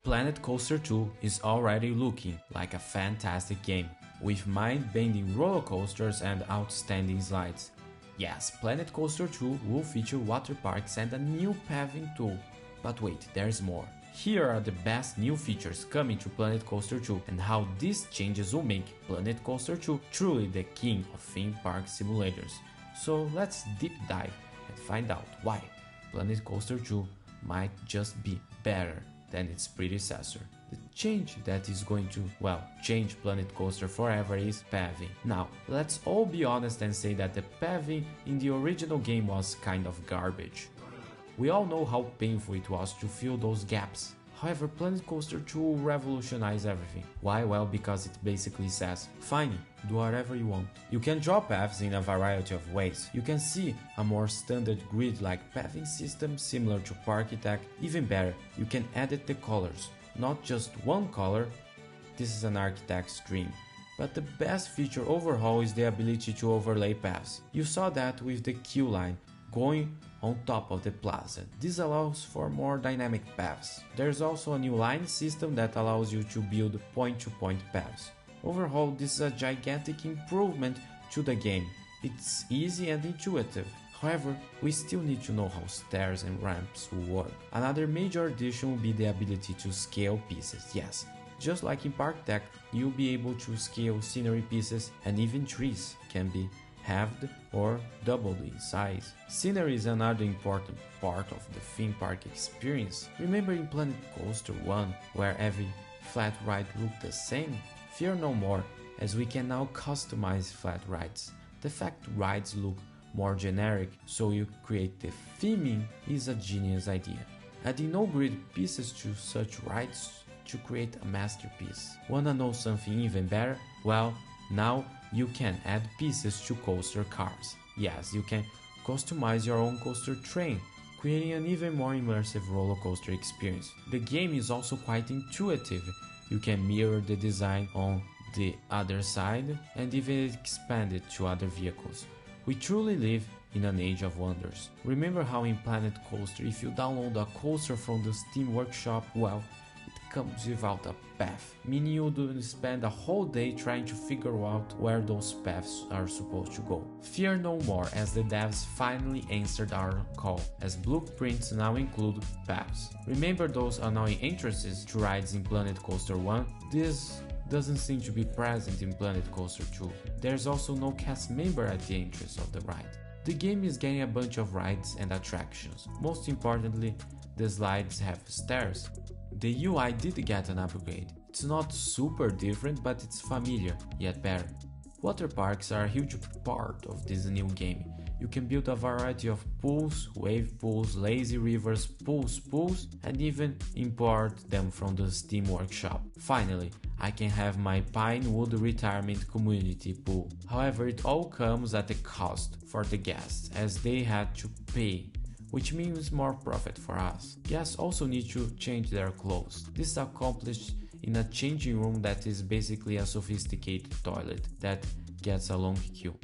Planet Coaster 2 is already looking like a fantastic game, with mind-bending roller coasters and outstanding slides. Yes, Planet Coaster 2 will feature water parks and a new paving tool. But wait, there's more. Here are the best new features coming to Planet Coaster 2 and how these changes will make Planet Coaster 2 truly the king of theme park simulators. So let's deep dive and find out why Planet Coaster 2 might just be better than its predecessor. The change that is going to, well, change Planet Coaster forever is paving. Now, let's all be honest and say that the paving in the original game was kind of garbage. We all know how painful it was to fill those gaps. However, Planet Coaster 2 will revolutionize everything. Why? Well, because it basically says, fine, do whatever you want. You can draw paths in a variety of ways. You can see a more standard grid-like paving system similar to Parkitect. Even better, you can edit the colors, not just one color. This is an architect's dream. But the best feature overall is the ability to overlay paths. You saw that with the queue line going on top of the plaza. This allows for more dynamic paths. There's also a new line system that allows you to build point-to-point paths. Overall, this is a gigantic improvement to the game. It's easy and intuitive. However, we still need to know how stairs and ramps will work. Another major addition will be the ability to scale pieces. Yes, just like in Parkitect, you'll be able to scale scenery pieces, and even trees can be halved or doubled in size. Scenery is another important part of the theme park experience. Remember in Planet Coaster 1, where every flat ride looked the same? Fear no more, as we can now customize flat rides. The fact rides look more generic, so you create the theming, is a genius idea. Adding no grid pieces to such rides to create a masterpiece. Wanna know something even better? Well, now you can add pieces to coaster cars. Yes, you can customize your own coaster train, creating an even more immersive roller coaster experience. The game is also quite intuitive. You can mirror the design on the other side and even expand it to other vehicles. We truly live in an age of wonders. Remember how in Planet Coaster, if you download a coaster from the Steam Workshop, well, it comes without a path, meaning you do spend a whole day trying to figure out where those paths are supposed to go. Fear no more, as the devs finally answered our call, as blueprints now include paths. Remember those annoying entrances to rides in Planet Coaster 1? This doesn't seem to be present in Planet Coaster 2. There's also no cast member at the entrance of the ride. The game is getting a bunch of rides and attractions. Most importantly, the slides have stairs. The UI did get an upgrade. It's not super different, but it's familiar, yet better. Water parks are a huge part of this new game. You can build a variety of pools, wave pools, lazy rivers, pools, and even import them from the Steam Workshop. Finally, I can have my Pinewood Retirement Community pool. However, it all comes at a cost for the guests, as they had to pay, which means more profit for us. Guests also need to change their clothes. This is accomplished in a changing room that is basically a sophisticated toilet that gets a long queue.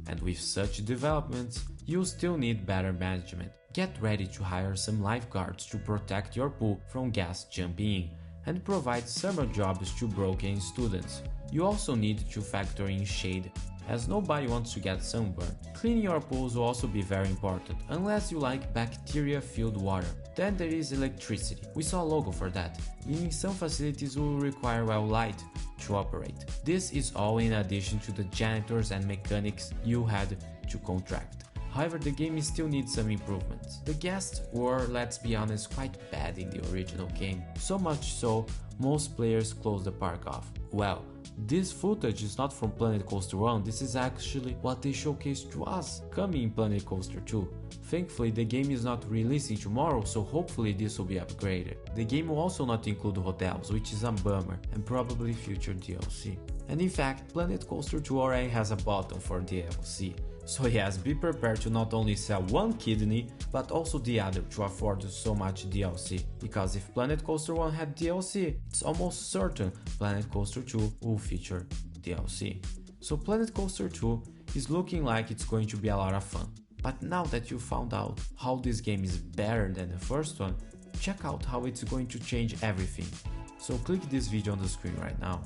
And with such developments, you still need better management. Get ready to hire some lifeguards to protect your pool from guests jumping in, and provide summer jobs to broken students. You also need to factor in shade, as nobody wants to get sunburned. Cleaning your pools will also be very important, unless you like bacteria-filled water. Then there is electricity. We saw a logo for that, meaning some facilities will require well light to operate. This is all in addition to the janitors and mechanics you had to contract. However, the game still needs some improvements. The guests were, let's be honest, quite bad in the original game. So much so, most players closed the park off. Well, this footage is not from Planet Coaster 1, this is actually what they showcased to us coming in Planet Coaster 2. Thankfully, the game is not releasing tomorrow, so hopefully this will be upgraded. The game will also not include hotels, which is a bummer, and probably future DLC. And in fact, Planet Coaster 2 already has a button for DLC. So yes, be prepared to not only sell one kidney, but also the other to afford so much DLC. Because if Planet Coaster 1 had DLC, it's almost certain Planet Coaster 2 will feature DLC. So Planet Coaster 2 is looking like it's going to be a lot of fun. But now that you found out how this game is better than the first one, check out how it's going to change everything. So click this video on the screen right now.